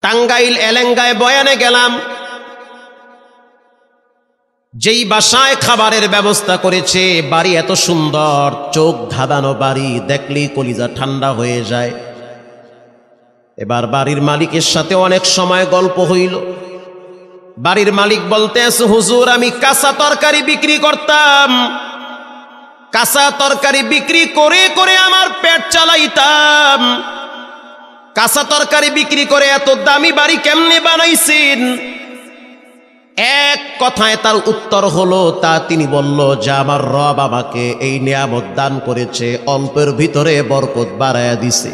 টাঙ্গাইল এলেঙ্গায় বয়ানে গেলাম, যেই বাসায় খাবারের ব্যবস্থা করেছে, বাড়ি এত সুন্দর, চোখ ধাঁধানো বাড়ি, দেখলেই কলিজা ঠান্ডা হয়ে যায়। এবার বাড়ির মালিকের সাথে অনেক সময় গল্প হইল। বাড়ির মালিক বলতে আছে, হুজুর আমি কাঁচা তরকারি বিক্রি করতাম, কাঁচা তরকারি বিক্রি করে করে আমার পেট চালাইতাম, কাঁচা তরকারি বিক্রি করে এত দামি বাড়ি কেমনে বানাইছেন? এক কথায় তার উত্তর হলো, তিনি বলল যে আমার রব আমাকে এই নিয়ামত দান করেছে, অল্পের ভিতরে বরকত বাড়ায়া দিছে।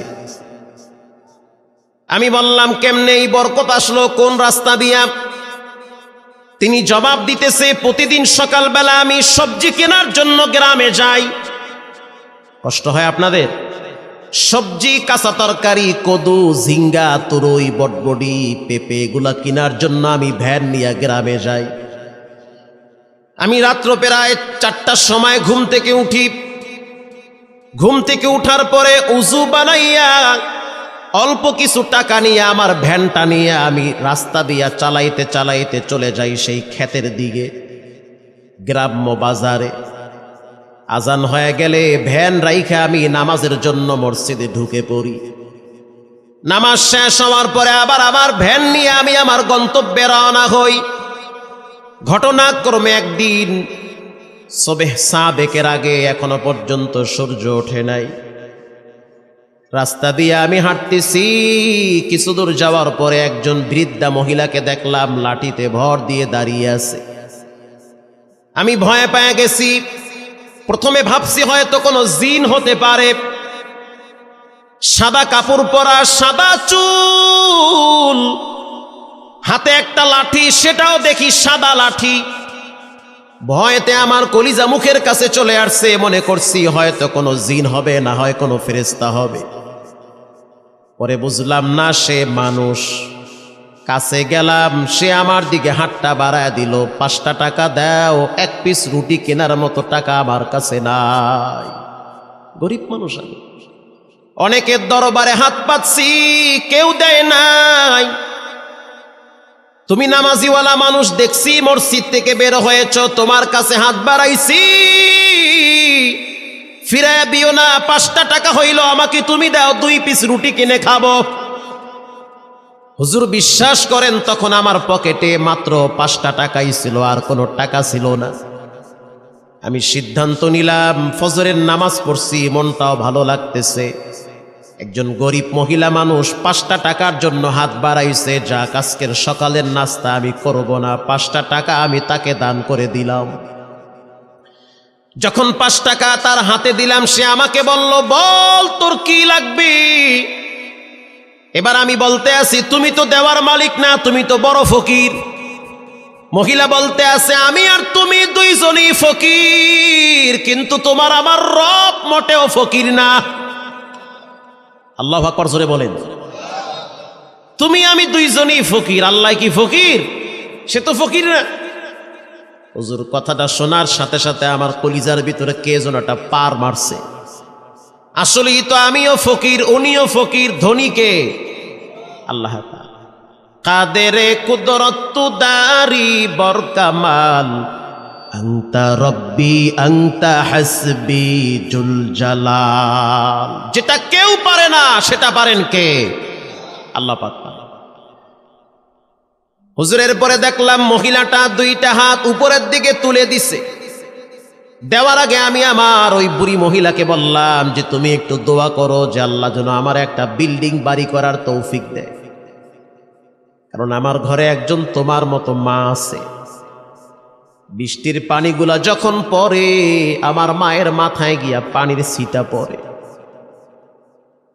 আমি বললাম কেমনে এই বরকত আসলো, কোন রাস্তা দিয়া? তিনি জবাব দিতেছে, প্রতিদিন সকালবেলা আমি সবজি কেনার জন্য গ্রামে যাই। কষ্ট হয় আপনাদের? সবজি, কাঁচা তরকারি, কদু, ঝিঙ্গা, তুরই, বটবডি, পেঁপে এগুলা কেনার জন্য আমি ভ্যান নিয়ে গ্রামে যাই। আমি রাত্র প্রায় 4টার সময় ঘুম থেকে উঠি। ঘুম থেকে উঠার পরে উজু বানাইয়া অল্প কিছু টাকা নিয়ে আমার ভ্যানটা নিয়ে আমি রাস্তা দিয়া চালাইতে চালাইতে চলে যাই সেই ক্ষেতের দিকে, গ্রাম্য বাজারে। আজান হয়ে গেলে ভ্যান রাইখে আমি নামাজের জন্য মসজিদে ঢুকে পড়ি। নামাজ শেষ হওয়ার পরে আবার আমার ভ্যান নিয়ে আমি আমার গন্তব্যে রওনা হই। ঘটনাক্রমে একদিন সবেহ সাবেকের আগে এখনো পর্যন্ত সূর্য ওঠে নাই। রাস্তা দিয়ে আমি হাঁটতেছি, কিছু দূর যাওয়ার পরে একজন বৃদ্ধা মহিলাকে দেখলাম লাঠিতে ভর দিয়ে দাঁড়িয়ে আছে। আমি ভয়ে পেয়ে গেছি। প্রথমে ভাবছি হয়তো কোনো জিন হতে পারে। সাদা কাপড় পরা, সাদা চুল, হাতে একটা লাঠি, সেটাও দেখি সাদা লাঠি। ভয়েতে আমার কলিজা মুখের কাছে চলে আসছে। মনে করছি হয়তো কোনো জিন হবে, না হয় কোনো ফেরেশতা হবে। পরে বুঝলাম না, সে মানুষ। কাছে গেলাম, সে আমার দিকে হাতটা বাড়ায় দিল। 5টা টাকা দাও, 1 পিস রুটি কেনার মতো টাকা আমার কাছে নাই। গরিব মানুষ আমি। অনেকের দরবারে হাত পাচ্ছি, কেউ দেয় নাই। তুমি নামাজিওয়ালা মানুষ, দেখছি মসজিদ থেকে বের হয়েছ, তোমার কাছে হাত বাড়াইছি, ফিরাইয়া দিও না। 5টা টাকা হইল, আমাকে তুমি দাও, 2 পিস রুটি কিনে খাবো। হুজুর বিশ্বাস করেন, তখন আমার পকেটে মাত্র 5টা টাকাই ছিল, আর কোনো টাকা ছিল না। আমি সিদ্ধান্ত নিলাম, ফজরের নামাজ পড়ছি, মনটাও ভালো লাগতেছে। একজন গরিব মহিলা মানুষ 5টা টাকার জন্য হাত বাড়াইছে, যাক আজকের সকালের নাস্তা আমি করব না, 5টা টাকা আমি তাকে দান করে দিলাম। যখন 5 টাকা তার হাতে দিলাম, সে আমাকে বলল, বল তোর কি লাগবে? এবার আমি বলতে আছি, তুমি তো দেওয়ার মালিক না, তুমি তো বড় ফকির। মহিলা বলতে আছে, আমি আর তুমি দুইজনই ফকির, কিন্তু তোমার আমার রব মোটেও ফকির না। আল্লাহু আকবার জোরে বলেন। তুমি আমি দুইজনই ফকির, আল্লাহ কি ফকির? সে তো ফকির না। হুজুর কথাটা শোনার সাথে সাথে আমার কলিজার ভিতরে কে যেন একটা পার মারছে। আসলেই তো আমিও ফকির, উনিও ফকির। ধনী কে? আল্লাহ তাআলা। কাদেরে কুদরত দারি বরকামাল, আনতা রব্বি আনতা হাসবি জুল জালাল। যেটা কেউ পারে না, সেটা পারেন কে? আল্লাহ পাক। হুজুরের পরে দেখলাম মহিলাটা 2টা হাত উপরের দিকে তুলে দিছে। দেওয়ার আগে আমি আমার ওই বুড়ি মহিলাকে বললাম যে তুমি একটু দোয়া করো যে আল্লাহ যেন আমার একটা বিল্ডিং বাড়ি করার তৌফিক দেয়, কারণ আমার ঘরে একজন তোমার মতো মা আছে। বৃষ্টির পানিগুলা যখন পড়ে, আমার মায়ের মাথায় গিয়া পানির ছিটা পড়ে।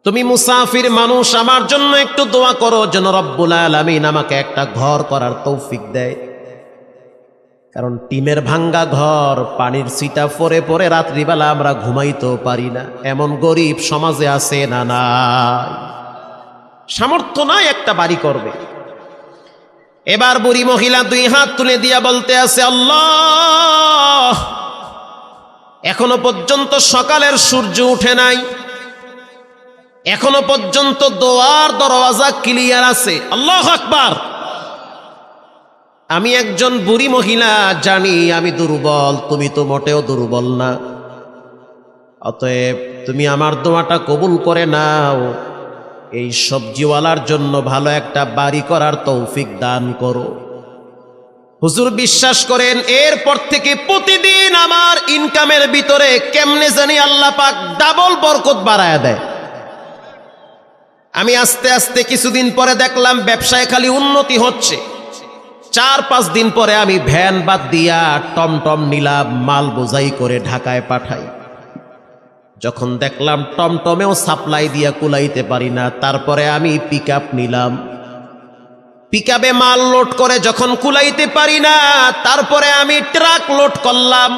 তুমি মুসাফির মানুষ, আমার জন্য একটু দোয়া করো যেন রব্বুল আলামিন আমাকে একটা ঘর করার তৌফিক দেয়। কারণ টিনের ভাঙ্গা ঘর, পানির ছিটা পরে পরে রাত্রিবেলা আমরা ঘুমাইতেও পারি না। এমন গরিব সমাজে আছে না? নাই। সামর্থ্য নাই একটা বাড়ি করবে। এবার বুড়ি মহিলা 2 হাত তুলে দিয়া বলতে আছে, আল্লাহ এখনো পর্যন্ত সকালের সূর্য উঠে নাই, এখনো পর্যন্ত দোয়ার দরওয়াজা ক্লিয়ার আছে। আল্লাহু আকবার। আমি একজন বুড়ি মহিলা, জানি আমি দুর্বল, তুমি তো মোটেও দুর্বল না। অতএব তুমি আমার দোয়াটা কবুল করে নাও, এই সবজিওয়ালার জন্য ভালো একটা বাড়ি করার তৌফিক দান করো। হুজুর বিশ্বাস করেন, এরপর থেকে প্রতিদিন আমার ইনকামের ভিতরে কেমনে জানি আল্লাহ পাক ডাবল বরকত বাড়ায় দেয়। আমি আস্তে আস্তে কিছুদিন পরে দেখলাম ব্যবসায় খালি উন্নতি হচ্ছে। 4-5 দিন পরে আমি ভ্যান বাদ দিয়া টমটম নিলাম, মাল বোঝাই করে ঢাকায় পাঠাই। যখন দেখলাম টমটমেও সাপ্লাই দিয়া কুলাইতে পারি না, তারপরে আমি পিকআপ নিলাম। পিকআপে মাল লোড করে যখন কুলাইতে পারি না, তারপরে আমি ট্রাক লোড করলাম।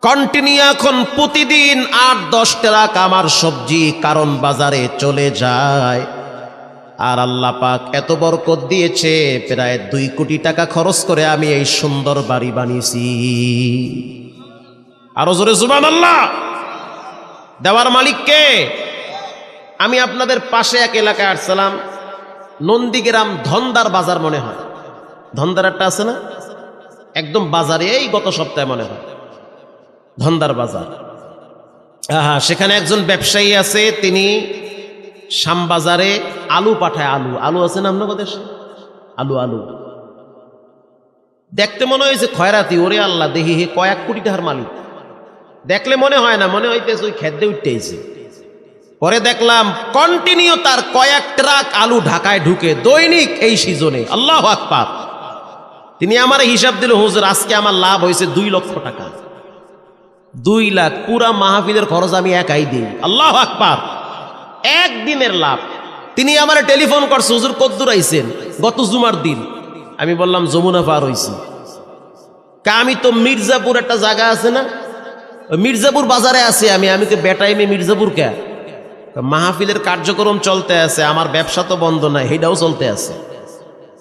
কন্টিনিউ এখন প্রতিদিন 8-10 ট্রাক আমার সবজি কারণ বাজারে চলে যায়। আর আল্লাহ পাক এত বরকত দিয়েছে, প্রায় 2 কোটি টাকা খরচ করে আমি এই সুন্দর বাড়ি বানিয়েছি। আরো জোরে সুবহানাল্লাহ। দেওয়ার মালিক কে? আমি আপনাদের পাশে এক এলাকায় আসছিলাম, নন্দীগ্রাম ধন্দার বাজার মনে হয়, ধন্দার একটা আছে না একদম বাজারে, এই গত সপ্তাহে মনে হয় ধন্দার বাজার। সেখানে একজন ব্যবসায়ী আছে, তিনি শ্যামবাজারে আলু পাঠায়। আলু আছে না আপনার দেশে? আলু দেখতে মনে হয়েছে খয়রাতি। ওরে আল্লাহ, দেখি হে কয়েক কোটি টাকার মালিক। দেখলে মনে হয় না, মনে হইতেছে ওই খেদ্দে উঠতেছে। পরে দেখলাম কন্টিনিউ তার কয়েক ট্রাক আলু ঢাকায় ঢুকে দৈনিক এই সিজনে। আল্লাহু আকবার। তিনি আমার হিসাব দিল, হুজুর আজকে আমার লাভ হয়েছে 2 লক্ষ টাকা। 2 লাখ পুরা মাহফিলের খরচ আমি একাই দিই। আল্লাহু আকবার। একদিনের লাভ। তিনি আমার টেলিফোন করছে, হুজুর কদ্দুর আইছেন? গত জুমার দিন। আমি বললাম যমুনা পার হইছি। আমি তো মির্জাপুর একটা জায়গা আছে না, মির্জাপুর বাজারে আছি আমি তো বেটাইমে মির্জাপুর কে? মাহফিলের কার্যক্রম চলতে আছে, আমার ব্যবসা তো বন্ধ নাই, সেটাও চলতে আছে।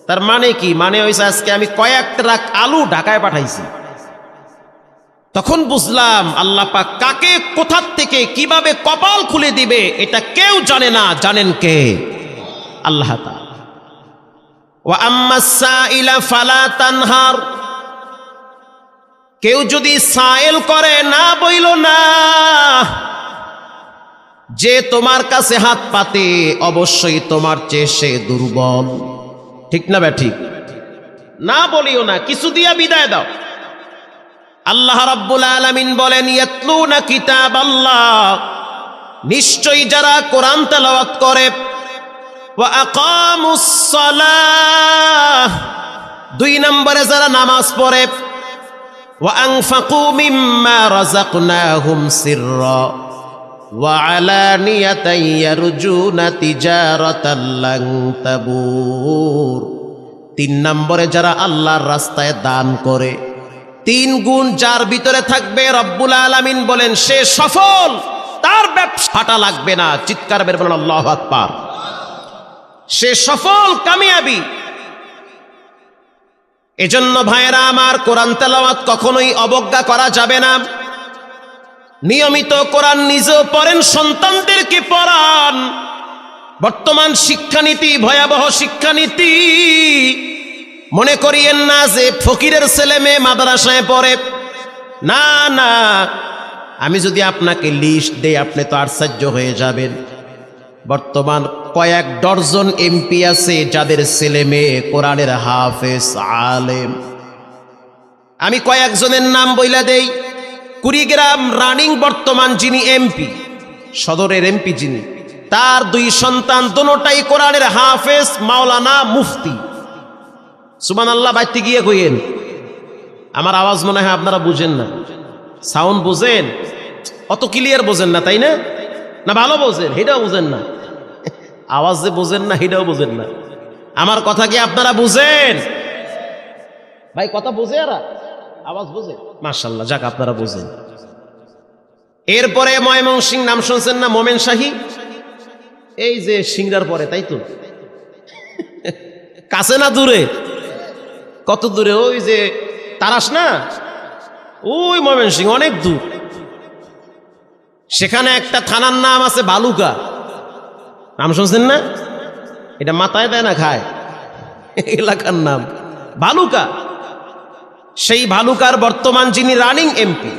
তার মানে কি? মানে হইছে আজকে আমি কয়েক ট্রাক আলু ঢাকায় পাঠাইছি। তখন বুঝলাম আল্লাহ পাক কাকে কোথা থেকে কিভাবে কপাল খুলে দিবে এটা কেউ জানে না, জানেন কে? আল্লাহ তাআলা। ওয়া আম্মাস সাইলা ফালা তানহার। কেউ যদি সাইল করে, না বইল না। যে তোমার কাছে হাত পাতে অবশ্যই তোমার চেয়ে সে দুর্বল। ঠিক না ঠিক? না বলিও না, কিছু দিয়া বিদায় দাও। আল্লাহ রাব্বুল আলামিন বলেন, ইয়াতলুনা কিতাবাল্লাহ, নিশ্চয়ই যারা কোরআন তেলাওয়াত করে, ওয়া আকামুস সালাহ, 2 নম্বরে যারা নামাজ পড়ে, ওয়া আনফাকু মিম্মা রাযাকনাহুম সিররা ওয়া আলানিয়াতান ইয়ারজুনা তিজারাতান লান তাবুর। 3 নম্বরে যারা আল্লাহর রাস্তায় দান করে, 3 গুণ যার ভিতরে থাকবে, রব্বুল আলামিন বলেন সে সফল, তার ব্যবসাটা লাগবে না। চিৎকার বের বলেন আল্লাহু আকবার। সে সফল, কামিয়াবি। এজন্য ভাইরা আমার, কোরআন তেলাওয়াত কখনোই অবজ্ঞা করা যাবে না। নিয়মিত কোরআন নিজেও পড়েন, সন্তানদেরকে পড়ান। বর্তমান শিক্ষানীতি ভয়াবহ শিক্ষানীতি। মনে করিয়েন না যে ফকিরের ছেলে মেয়ে মাদ্রাসায় পড়ে। না না, আমি যদি আপনাকে লিস্ট দেই আপনি তো আশ্চর্য হয়ে যাবেন। বর্তমান কয়েক ডজন এমপি আছে যাদের ছেলে মেয়ে কোরআনের হাফেজ, আলেম। আমি কয়েকজনের নাম বইলা দেই। কুড়িগ্রাম রানিং বর্তমান যিনি এমপি, সদরের এমপি যিনি, তার 2 সন্তান দোনোটাই কোরআনের হাফেজ, মাওলানা, মুফতি। সুবহানাল্লাহ। বাইতে গিয়ে কইেন, আমার আওয়াজ মনে হয় আপনারা বুঝেন না। সাউন্ড বুঝেন, অত ক্লিয়ার বোঝেন না, তাই না? না ভালো বোঝেন, সেটাও বুঝেন না। আওয়াজ যে বোঝেন না, সেটাও বুঝেন না। আমার কথা কি আপনারা বুঝেন? ভাই কথা বুঝে, আর আওয়াজ বুঝে? মাশাআল্লাহ, যাক আপনারা বুঝেন। এরপরে ময়মনসিংহ নাম শুনছেন না? মোমেন শাহী, এই যে সিংড়ার পরে, তাই তো? কাছে না দূরে? কত দূরে? ওই যে তারাস না, ওই ময়মনসিংহ অনেক দূর। সেখানে একটা থানার নাম আছে ভালুকা, নাম শুনছেন না? এটা মাথায় দেয় না খায়, এলাকার নাম ভালুকা। সেই ভালুকার বর্তমান যিনি রানিং এমপি,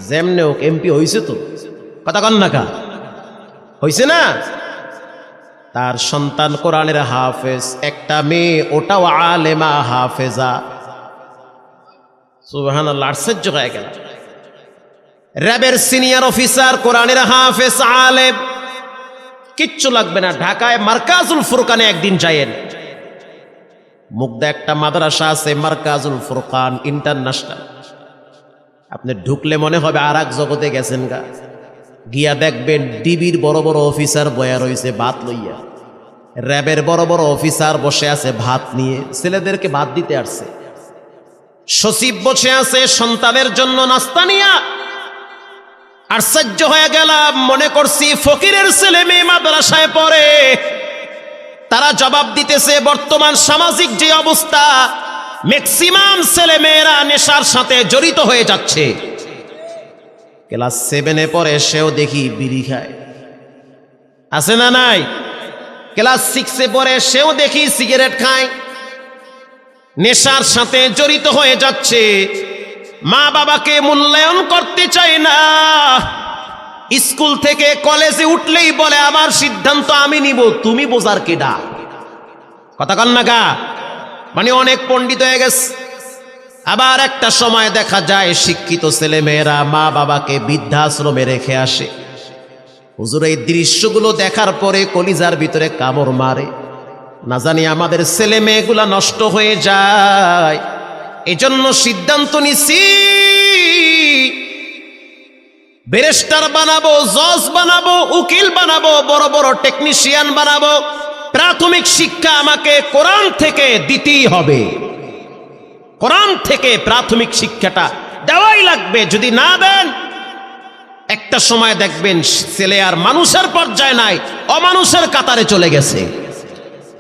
যেমনে হোক এমপি হয়েছে তো, কথা কন না কা হয়েছে না? তার সন্তান কোরআনের হাফেজ, একটা মেয়ে ওটাও আলেমা হাফেজা। সুবহানাল্লাহ, আশ্চর্য হয়ে গেল। র্যাবের সিনিয়র অফিসার, কোরআনের হাফেজ, আলেম, কিচ্ছু লাগবে না। ঢাকায় মার্কাজুল ফুরকানে একদিন যায়েন, মুগদা একটা মাদ্রাসা আছে মার্কাজুল ফুরকান ইন্টারন্যাশনাল। আপনি ঢুকলে মনে হবে আর এক জগতে গেছেন গা। গিয়া দেখবেন ডিবির বড় বড় অফিসার বয়া রয়েছে ভাত লইয়া, র্যাবের বড় বড় অফিসার বসে আছে ভাত নিয়ে, ছেলেদেরকে ভাত দিতে আসছে। সচিব বসে আছে সন্তানের জন্য নাস্তা নিয়া। আশ্চর্য হয়ে গেলাম, মনে করছি ফকিরের ছেলে মেয়ে মাদ্রাসায় পড়ে, তারা জবাব দিতেছে বর্তমান সামাজিক যে অবস্থা, ম্যাক্সিমাম ছেলে মেয়েরা নেশার সাথে জড়িত হয়ে যাচ্ছে। ক্লাস 7-এ পড়ে সেও দেখি বিড়ি খায়, আছে না নাই? ক্লাস 6-এ পড়ে সেও দেখি সিগারেট খায়, নেশার সাথে জড়িত হয়ে যাচ্ছে। মা বাবাকে মূল্যায়ন করতে চায় না। স্কুল থেকে কলেজে উঠলেই বলে আমার সিদ্ধান্ত আমি নিব, তুমি বোঝার কেডা? কথা কন না গা, মানে অনেক পণ্ডিত হয়ে গেছে। আবার একটা সময় দেখা যায় শিক্ষিত ছেলে মেয়েরা মা বাবাকে বৃদ্ধাশ্রমে রেখে আসে। হুজুর, এই দৃশ্যগুলো দেখার পরে কলিজার ভিতরে কামড় মারে। না জানি আমাদের ছেলে মেয়েগুলা নষ্ট হয়ে যায়। এজন্য সিদ্ধান্ত নিছি, ব্যারিস্টার বানাবো, জজ বানাবো, উকিল বানাবো, বড় বড় টেকনিশিয়ান বানাবো। প্রাথমিক শিক্ষা আমাকে কোরআন থেকে দিতেই হবে। কোরআন থেকে প্রাথমিক শিক্ষাটা দেওয়াই লাগবে। যদি না দেন, একটা সময় দেখবেন ছেলে আর মানুষের পর্যায়ে নাই, অমানুষের কাতারে চলে গেছে।